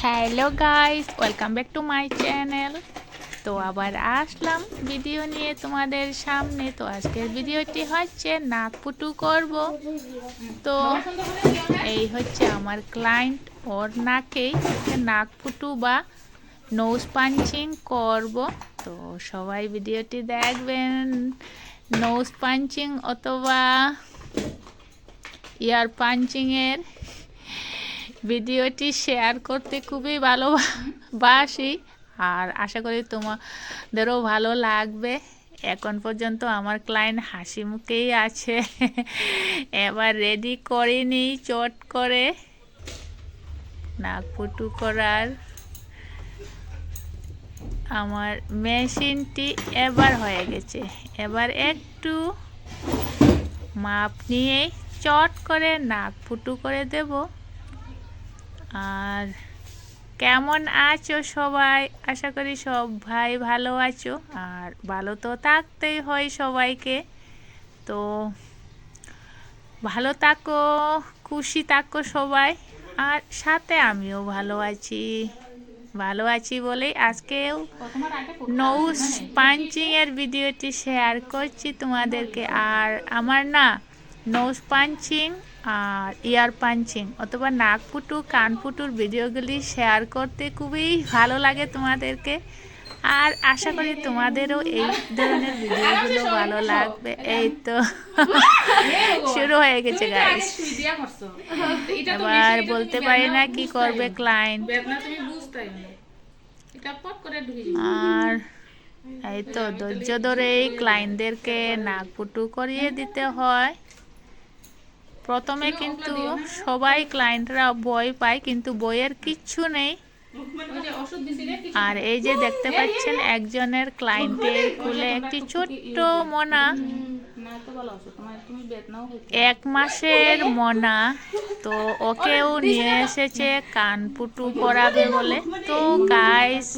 Hello guys, welcome back to my channel. তো আবার আসলাম video নিয়ে তোমাদের সামনে। তো আজকের ভিডিওটি হচ্ছে নাক পুটু করব। তো এই হচ্ছে আমার ক্লায়েন্ট, ওর নাকেই নাক পুটু বা নোজ পাঞ্চিং করব। তো সবাই ভিডিওটি দেখবেন। নোজ পাঞ্চিং অথবা ইয়ার পাঞ্চিংয়ের ভিডিওটি শেয়ার করতে খুবই ভালোবাসি, আর আশা করি তোমাদেরও ভালো লাগবে। এখন পর্যন্ত আমার ক্লায়েন্ট হাসি মুখেই আছে। এবার রেডি করে নিই চট করে নাক পুটু করার। আমার মেশিনটি এবার হয়ে গেছে। এবার একটু মাপ নিয়ে চট করে নাক পুটু করে দেব। আর কেমন আছো সবাই? আশা করি সব ভাই ভালো আছো, আর ভালো তো থাকতেই হয় সবাইকে। তো ভালো থাকো, খুশি থাকো সবাই, আর সাথে আমিও ভালো আছি বলেই আজকেও নোজ পাঞ্চিংয়ের ভিডিওটি শেয়ার করছি তোমাদেরকে। আর আমার নোজ পাঞ্চিং আর ইয়ার পাঞ্চিং অথবা নাক পুটু কান পুটুর ভিডিওগুলি শেয়ার করতে খুবই ভালো লাগে তোমাদেরকে, আর আশা করি তোমাদেরও এই ধরনের ভিডিওগুলো ভালো লাগবে। এই তো শুরু হয়ে গেছে গাইস। এবার বলতে পারি না কি করবে ক্লায়েন্ট। আর এই তো ধৈর্য ধরেই ক্লায়েন্টদেরকে নাক পুটু করিয়ে দিতে হয়। প্রথমে কিন্তু সবাই ক্লায়েন্টরা ভয় পায়, কিন্তু বইয়ের কিচ্ছু নেই। আর এই যে দেখতে পাচ্ছেন একজনের ক্লায়েন্টের কোলে একটি ছোট্ট মনা, 1 মাসের মনা। তো ওকেও নিয়ে এসেছে কান পুটু করাবে বলে। তো গাইস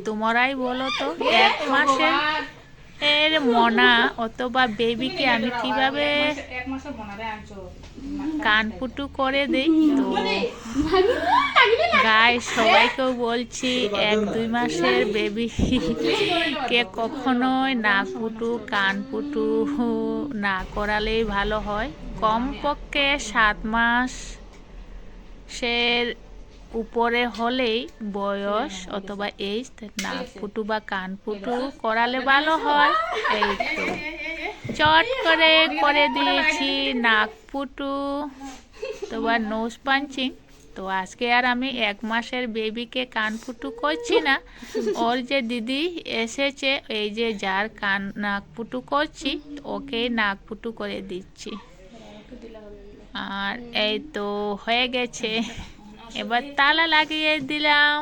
তোমরাই বলো তো, 1 মাসের মনা অথবা বেবিকে আমি কিভাবে কান পুটু করে দেই। তো গাইস সবাইকেও বলছি, 1-2 মাসের বেবিকে কখনোই নাক পুটু কান পুটু না করালেই ভালো হয়। কমপক্ষে 7 মাসের উপরে হলেই বয়স অথবা এইজ নাক পুটু বা কান পুটু করালে ভালো হয়। এই তো চট করে দিয়েছি নাক পুটু অথবা নোজ পাঞ্চিং। তো আজকে আর আমি 1 মাসের বেবিকে কান পুটু করছি না, ওর যে দিদি এসেছে, এই যে যার নাক পুটু করছি, ওকে নাক পুটু করে দিচ্ছি। আর এই তো হয়ে গেছে, এবার তালা লাগিয়ে দিলাম।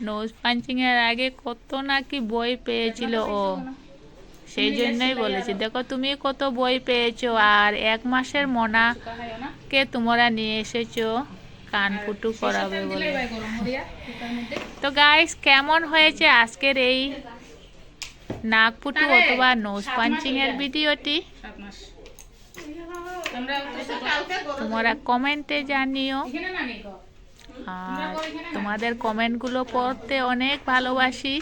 নোজ পাঞ্চিং এর আগে কত নাকি বই পেয়েছিল ও, সেই জন্যই বলেছি দেখো তুমি কত বই পেয়েছো, আর 1 মাসের মনাকে তোমরা নিয়ে এসেছো কান পুটু করাবে বলে। তো গাইস কেমন হয়েছে আজকের এই নাক পুটু অথবা নোজ পাঞ্চিং এর ভিডিওটি? তোমরা কমেন্টে জানিও, আর তোমাদের কমেন্টগুলো পড়তে অনেক ভালোবাসি,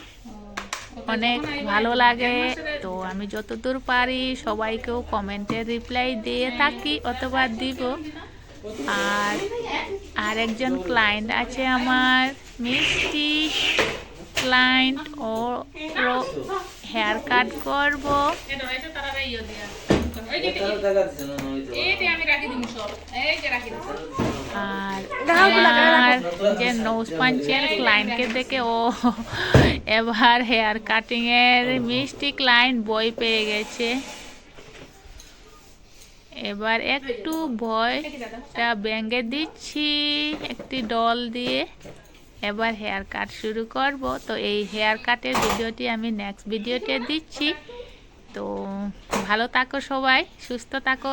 অনেক ভালো লাগে। তো আমি যতদূর পারি সবাইকেও কমেন্টের রিপ্লাই দিয়ে থাকি অথবা দিব। আর আরেকজন ক্লায়েন্ট আছে আমার, মিষ্টি ক্লায়েন্ট, ও হেয়ার কাট করব। আর আমার যে নোজ পাঞ্চের ক্লায়েন্টকে দেখে ও এবার হেয়ার কাটিং এর মিষ্টি ক্লায়েন্ট বই পেয়ে গেছে। এবার একটু ভয়টা ভেঙে দিচ্ছি একটি ডল দিয়ে। এবার হেয়ার কাট শুরু করব। তো এই হেয়ার কাটের ভিডিওটি আমি নেক্সট ভিডিওতে দিচ্ছি। তো ভালো থাকো সবাই, সুস্থ থাকো।